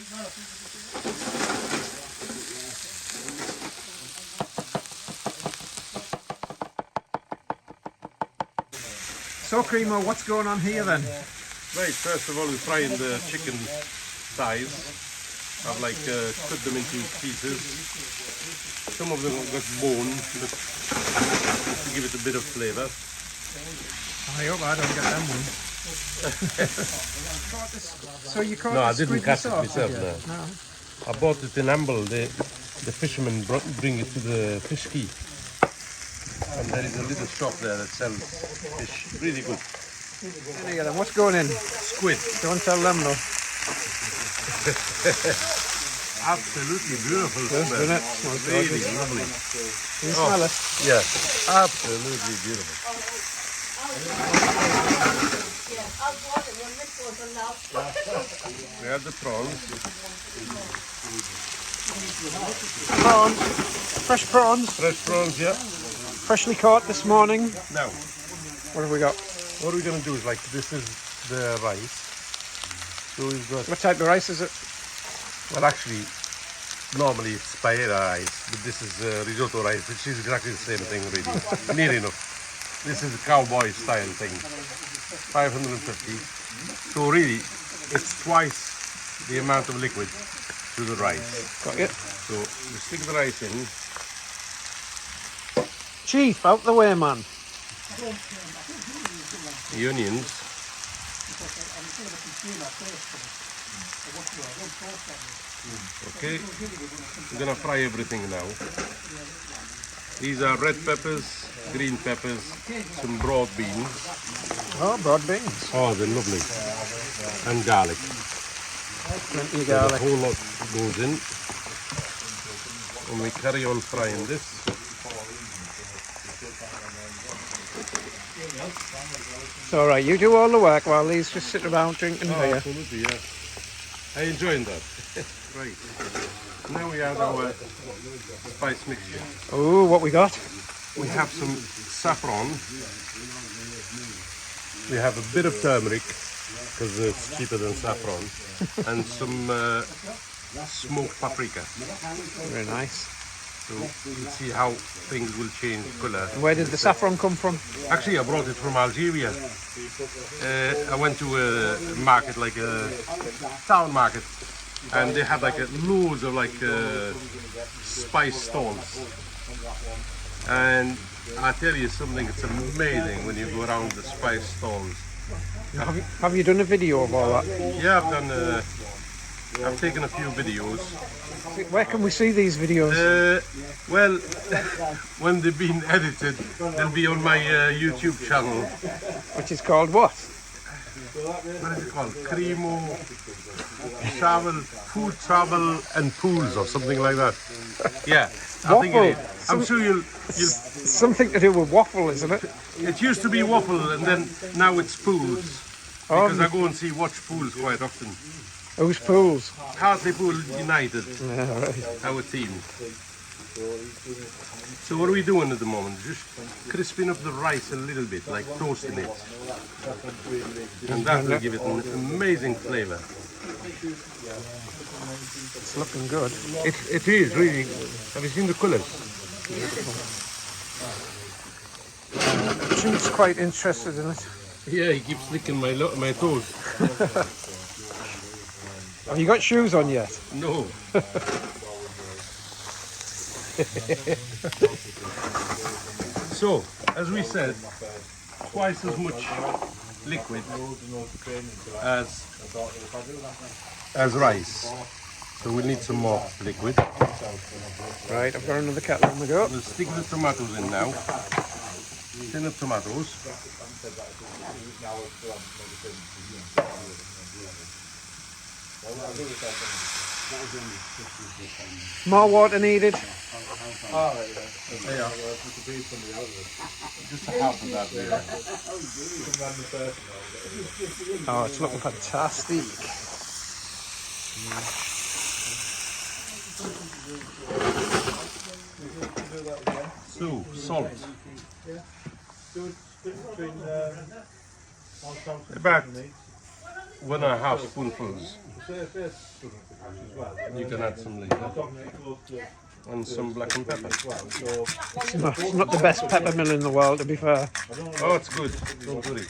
So Krimo, what's going on here then? Right, first of all we're frying the chicken thighs. I've cut them into pieces. Some of them have got bone, but just to give it a bit of flavour. I hope I don't get them ones. So you caught No, I the didn't squid catch it yourself, myself, did you? no. I bought it in Amble. The fishermen bring it to the fish quay. And there is a little shop there that sells fish. Really good. Any of them? What's going in? Squid. Don't tell them though. Absolutely beautiful Yes, smell. isn't it? Smells Really gorgeous. lovely. Can you smell it? Yeah, absolutely beautiful. We have the prawns. Prawns. Fresh prawns. Fresh prawns, yeah. Freshly caught this morning. Now, What have we got? what we're going to do is this is the rice. So we've got, What type of rice is it? well actually, normally it's paella rice, but this is risotto rice, which is exactly the same thing really. Near enough. This is a cowboy style thing. 550. So really, it's twice the amount of liquid to the rice. Got it. So we stick the rice in. Chief, out the way, man. The onions. Okay, we're gonna fry everything now. These are red peppers, green peppers, some broad beans. Oh, broad beans. Oh, they're lovely. And garlic. Plenty of So the garlic. whole lot goes in. And we carry on frying this. It's all right. You do all the work while these just sit around drinking beer. Absolutely, yeah. I enjoyed that. Right. Now we add our spice mixture. Oh, what we got? We have some saffron. We have a bit of turmeric, because it's cheaper than saffron. And some smoked paprika. Very nice. So you can see how things will change colour. And where did the saffron come from? Actually, I brought it from Algeria. I went to a market, like a town market, and they had loads of spice stalls. And I tell you something, it's amazing when you go around the spice stalls. Have you done a video of all that? Yeah, I've taken a few videos. Where can we see these videos? Well, when they've been edited, they'll be on my YouTube channel. Which is called what? What is it called? Krimo Travel, Food Travel and Pools or something like that. Yeah, I think it is. I'm sure you'll. Something to do with waffle, isn't it? It used to be waffle and then now it's pools. Because I go and watch pools quite often. Who's pools? Hartley Pool United, Yeah, right. our team. So what are we doing at the moment? Just crisping up the rice a little bit, like toasting it. And that will give it an amazing flavour. It's looking good. It is really. Have you seen the colours? Chief's quite interested in it. Yeah, he keeps licking my toes. Have you got shoes on yet? No. So, as we said, twice as much liquid as rice. So we need some more liquid. Right, I've got another kettle on the go. We'll stick the tomatoes in now. Tin of tomatoes. More water needed. Just half of that there. Oh, it's looking fantastic. So, salt. About 1.5 spoonfuls. You can add some later. And some black and pepper. It's not the best pepper mill in the world, to be fair. Oh, it's good. Don't worry.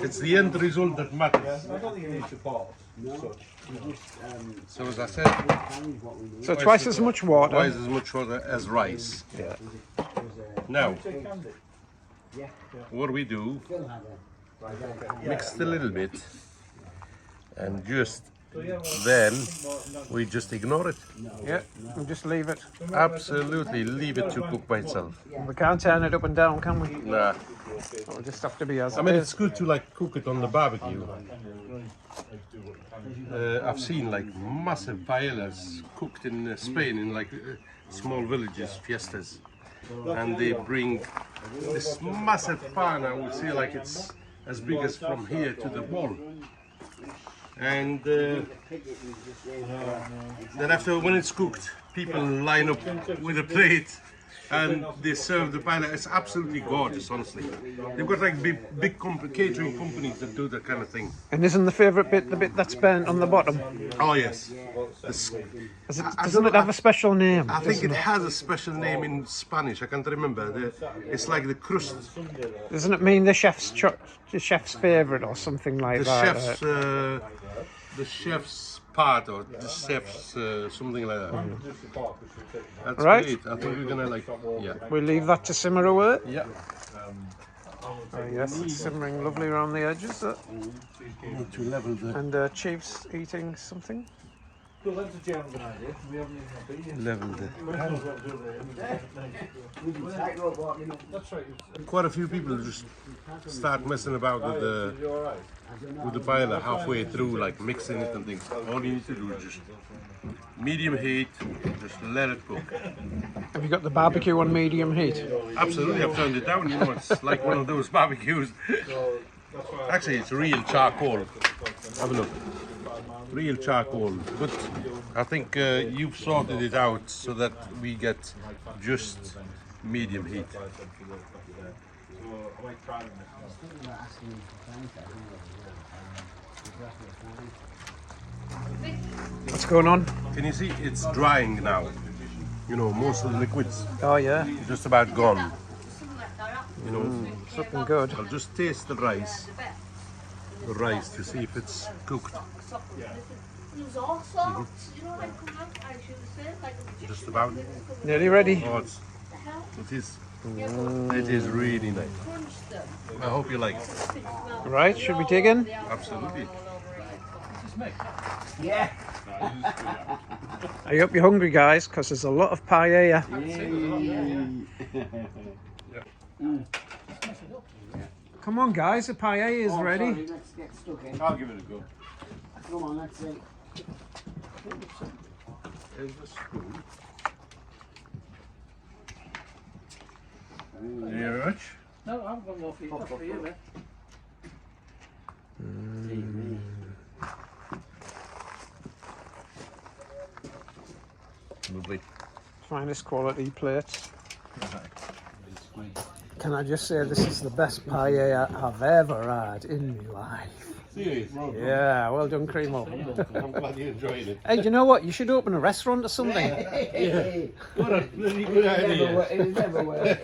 It's the end result that matters. So as I said, So twice as much water. twice as much water as rice. Yeah. Now, what we do, mix it a little bit, and just then we just ignore it. Yeah, we'll just leave it. Absolutely, leave it to cook by itself. We can't turn it up and down, can we? Nah. It'll just have to be as I it mean, is. it's good to like cook it on the barbecue. I've seen like massive paellas cooked in Spain in like small villages, fiestas, and they bring this massive pan. I would say like it's as big as from here to the wall. And then after, when it's cooked, people line up with a plate and they serve the paella. It's absolutely gorgeous, honestly. They've got like big catering companies that do that kind of thing. And isn't the favourite bit the bit that's burnt on the bottom? Oh yes. Doesn't it have a special name? I think it has a special name in Spanish. I can't remember. It's like the crust. Doesn't it mean the chef's favourite or something like that? The chef's part or the chef's something like that. That's Right. great. I think we're gonna like, yeah. We'll leave that to simmer away. Yeah. Oh yes, it's simmering lovely around the edges. Need to level the And Chief's eating something. level the. Quite a few people just start messing about with the paella halfway through, like mixing it and things. All you need to do is just medium heat, just let it cook. Have you got the barbecue on medium heat? Absolutely, I've turned it down. You know, it's like one of those barbecues. Actually, it's real charcoal. Have a look. Real charcoal. But I think you've sorted it out so that we get just medium heat. What's going on? Can you see it's drying now? You know, most of the liquids Oh yeah, just about gone. You know, it's looking good. I'll just taste the rice to see if it's cooked. Just about. Nearly ready. Oh, it is really nice. I hope you like it. Right, should we dig in? Absolutely. Yeah. I hope you're hungry, guys, because there's a lot of paella. Come on, guys, the paella is ready. Sorry, let's get stuck in. I'll give it a go. Come on, let's see. Here's the spoon. No, I'm going to go for you. That's for you, man. Lovely. Finest quality plates. Can I just say this is the best paella I've ever had in my life. Serious? Yeah, well done, Krimo. I'm glad you enjoyed it. Hey, do you know what? You should open a restaurant or something. What a really good idea. It never works.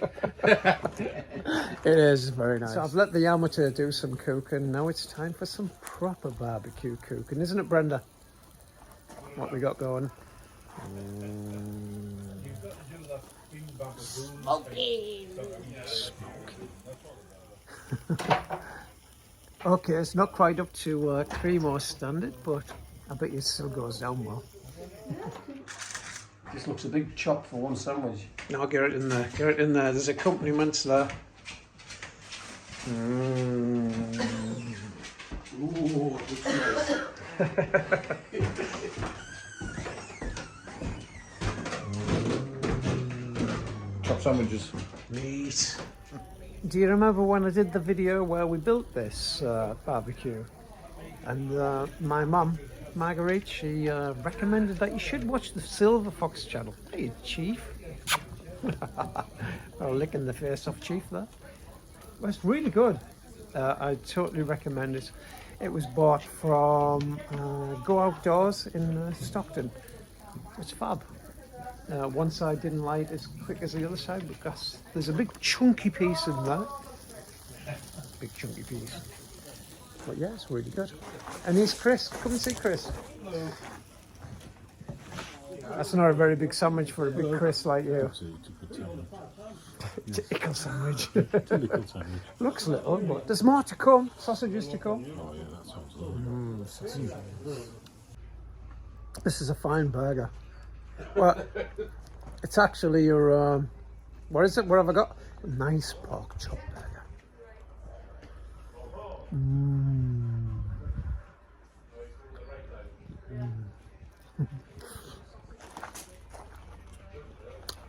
It is very nice. So I've let the amateur do some cooking. Now it's time for some proper barbecue cooking, isn't it, Brenda? What we got going? Smoking. Okay, it's not quite up to Krimo's standard, but I bet it still goes down well. This looks a big chop for one sandwich. Now get it in there. Get it in there. There's accompaniments there. Ooh, looks nice. Chop sandwiches. Meat. Do you remember when I did the video where we built this barbecue? And my mum, Marguerite, she recommended that you should watch the Silver Fox channel. Hey, Chief. Oh, licking the face off Chief there. Well, it's really good. I totally recommend it. It was bought from Go Outdoors in Stockton. It's fab. One side didn't light as quick as the other side, but there's a big chunky piece in there. Big chunky piece. But yeah, it's really good. And here's Chris. Come and see Chris. Hello. That's not a very big sandwich for a big Chris like you. It's a good sandwich. Typical sandwich. Typical sandwich. Looks little, but there's more to come. Sausages to come. Oh yeah, that sounds lovely. Sausages. This is a fine burger. Well, it's actually your, what is it? What have I got? A nice pork chop burger.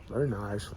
Very nice.